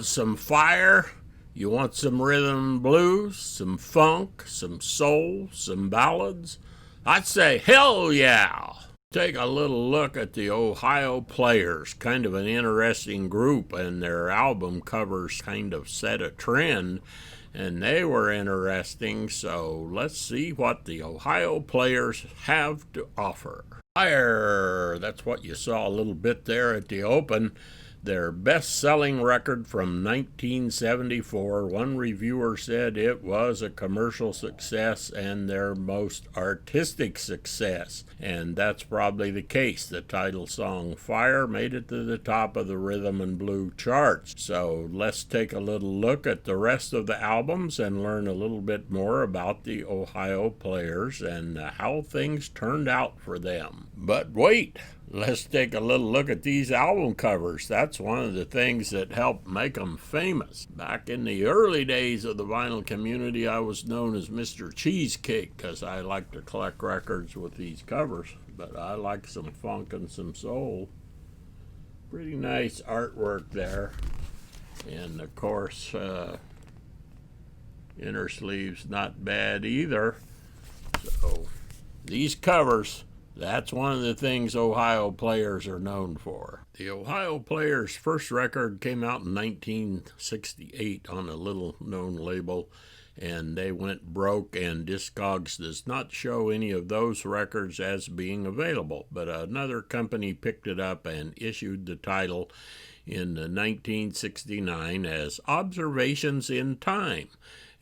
want some fire? You want some rhythm and blues, some funk, some soul, some ballads? I'd say hell yeah! Take a little look at the Ohio Players, kind of an interesting group, and their album covers kind of set a trend, and they were interesting, so let's see what the Ohio Players have to offer. Fire! That's what you saw a little bit there at the open. Their best-selling record from 1974. One reviewer said it was a commercial success and their most artistic success. And that's probably the case. The title song, Fire, made it to the top of the rhythm and blues charts. So let's take a little look at the rest of the albums and learn a little bit more about the Ohio Players and how things turned out for them. But wait! Let's take a little look at these album covers. That's one of the things that helped make them famous. Back in the early days of the vinyl community, I was known as Mr. Cheesecake because I like to collect records with these covers. But I like some funk and some soul. Pretty nice artwork there. And of course, inner sleeves not bad either. So these covers, that's one of the things Ohio Players are known for. The Ohio Players' first record came out in 1968 on a little-known label, and they went broke, and Discogs does not show any of those records as being available. But another company picked it up and issued the title in 1969 as Observations in Time.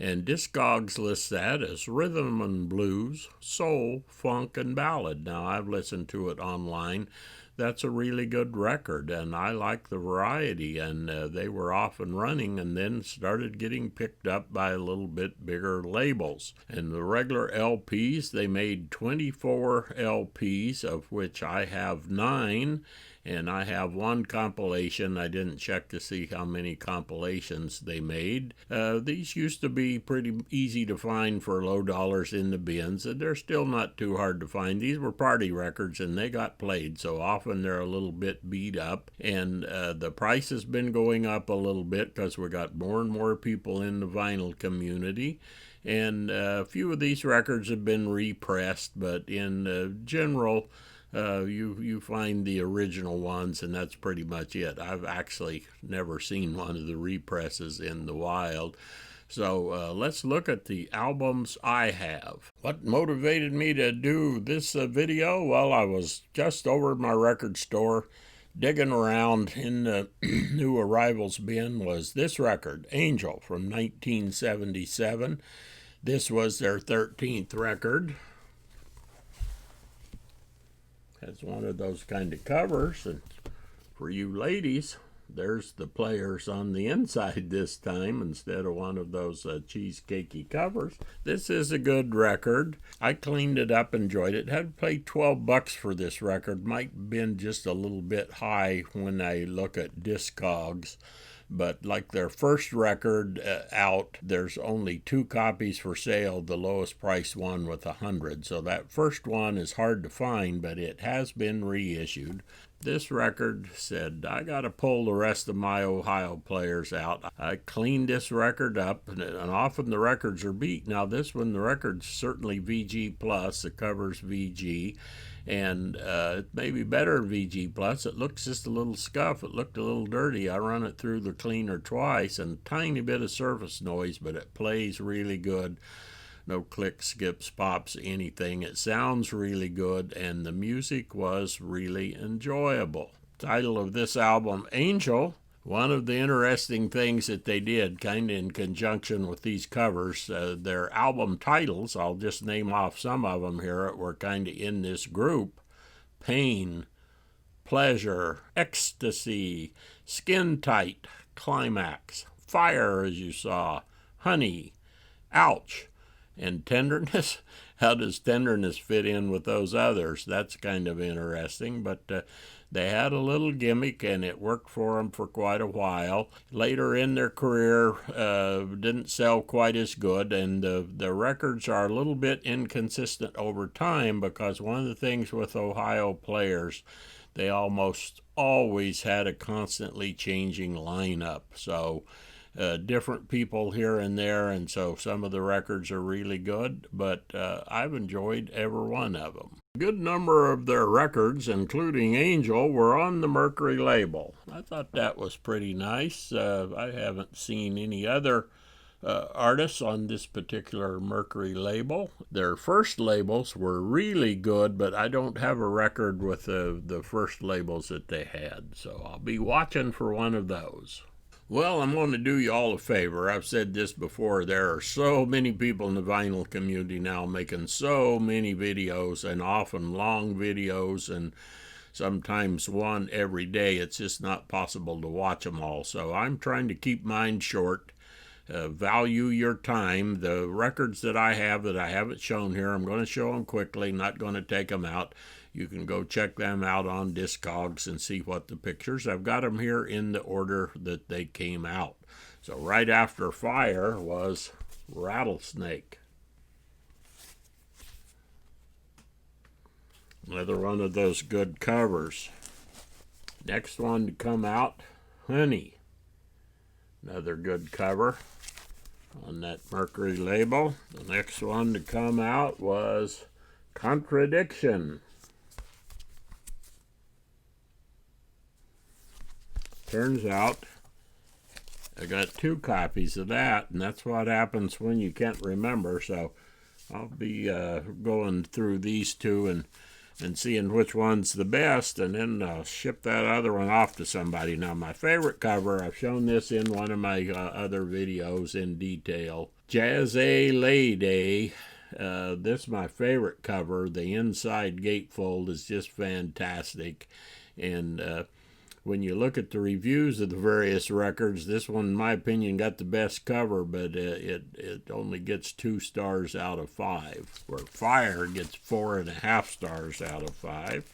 And Discogs lists that as rhythm and blues, soul, funk, and ballad. Now, I've listened to it online. That's a really good record, and I like the variety. And they were off and running and then started getting picked up by a little bit bigger labels. And the regular LPs, they made 24 LPs, of which I have 9. And I have one compilation. I didn't check to see how many compilations they made. These used to be pretty easy to find for low dollars in the bins, and they're still not too hard to find. These were party records, and they got played, so often they're a little bit beat up. And the price has been going up a little bit because we got more and more people in the vinyl community. And a few of these records have been repressed, but in general, you find the original ones, and that's pretty much it. I've actually never seen one of the represses in the wild. So let's look at the albums I have. What motivated me to do this video? Well, I was just over at my record store digging around in the new arrivals bin was this record, Angel, from 1977. This was their 13th record. Has one of those kind of covers, and for you ladies, there's the Players on the inside this time instead of one of those cheesecakey covers. This is a good record. I cleaned it up, enjoyed it. Had to pay $12 for this record. Might have been just a little bit high when I look at Discogs. But like their first record out, there's only 2 copies for sale, the lowest priced one with 100. So that first one is hard to find, but it has been reissued. This record said, I got to pull the rest of my Ohio Players out. I cleaned this record up, and often the records are beat. Now this one, the record's certainly VG+, the cover's VG. And it may be better than VG Plus. It looks just a little scuff. It looked a little dirty. I run it through the cleaner twice, and a tiny bit of surface noise, but it plays really good. No clicks, skips, pops, anything. It sounds really good, and the music was really enjoyable. Title of this album, Angel. One of the interesting things that they did, kind of in conjunction with these covers, their album titles, I'll just name off some of them here that were kind of in this group: Pain, Pleasure, Ecstasy, Skin Tight, Climax, Fire, as you saw, Honey, Ouch, and Tenderness. How does Tenderness fit in with those others? That's kind of interesting, but they had a little gimmick, and it worked for them for quite a while. Later in their career, didn't sell quite as good, and the records are a little bit inconsistent over time, because one of the things with Ohio Players, they almost always had a constantly changing lineup. So different people here and there, and so some of the records are really good, but I've enjoyed every one of them. A good number of their records, including Angel, were on the Mercury label. I thought that was pretty nice. I haven't seen any other artists on this particular Mercury label. Their first labels were really good, but I don't have a record with the first labels that they had, so I'll be watching for one of those. Well, I'm going to do you all a favor. I've said this before. There are so many people in the vinyl community now making so many videos, and often long videos, and sometimes one every day. It's just not possible to watch them all. So I'm trying to keep mine short. Value your time. The records that I haven't shown here, I'm going to show them quickly, not going to take them out. You can go check them out on Discogs and see what the pictures. I've got them here in the order that they came out. So right after Fire was Rattlesnake. Another one of those good covers. Next one to come out, Honey. Another good cover on that Mercury label. The next one to come out was Contradiction. Turns out I got 2 copies of that, and that's what happens when you can't remember. So I'll be going through these 2 and seeing which one's the best, and then I'll ship that other one off to somebody. Now, my favorite cover, I've shown this in one of my other videos in detail. Jazzy Lady. This is my favorite cover. The inside gatefold is just fantastic. And when you look at the reviews of the various records, this one, in my opinion, got the best cover, but it only gets 2 stars out of 5, where Fire gets 4.5 stars out of 5.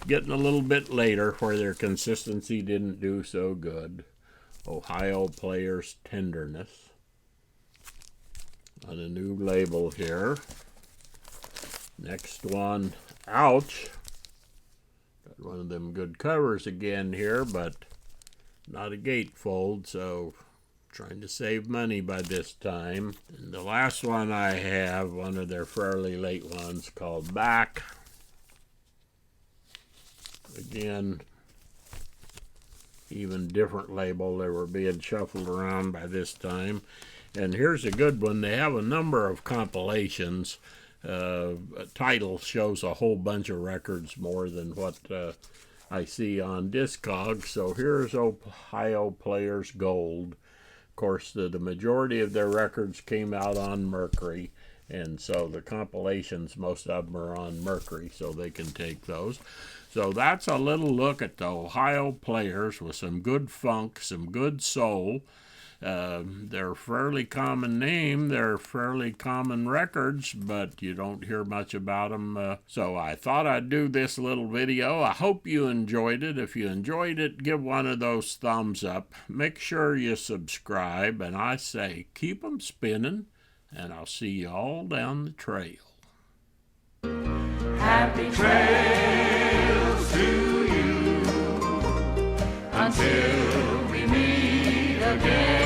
Getting a little bit later, where their consistency didn't do so good. Ohio Players Tenderness. On a new label here. Next one, Ouch. Got one of them good covers again here, but not a gatefold, so trying to save money by this time. And the last one I have, one of their fairly late ones, called Back. Again, even different label. They were being shuffled around by this time. And here's a good one. They have a number of compilations. Title shows a whole bunch of records, more than what I see on Discogs. So here's Ohio Players Gold. Of course, the majority of their records came out on Mercury, and so the compilations, most of them are on Mercury, so they can take those. So that's a little look at the Ohio Players with some good funk, some good soul. They're a fairly common name, they're fairly common records, but you don't hear much about them. So I thought I'd do this little video. I hope you enjoyed it. If you enjoyed it, give one of those thumbs up. Make sure you subscribe, and I say keep 'em spinning, and I'll see you all down the trail. Happy trails to you until we meet again.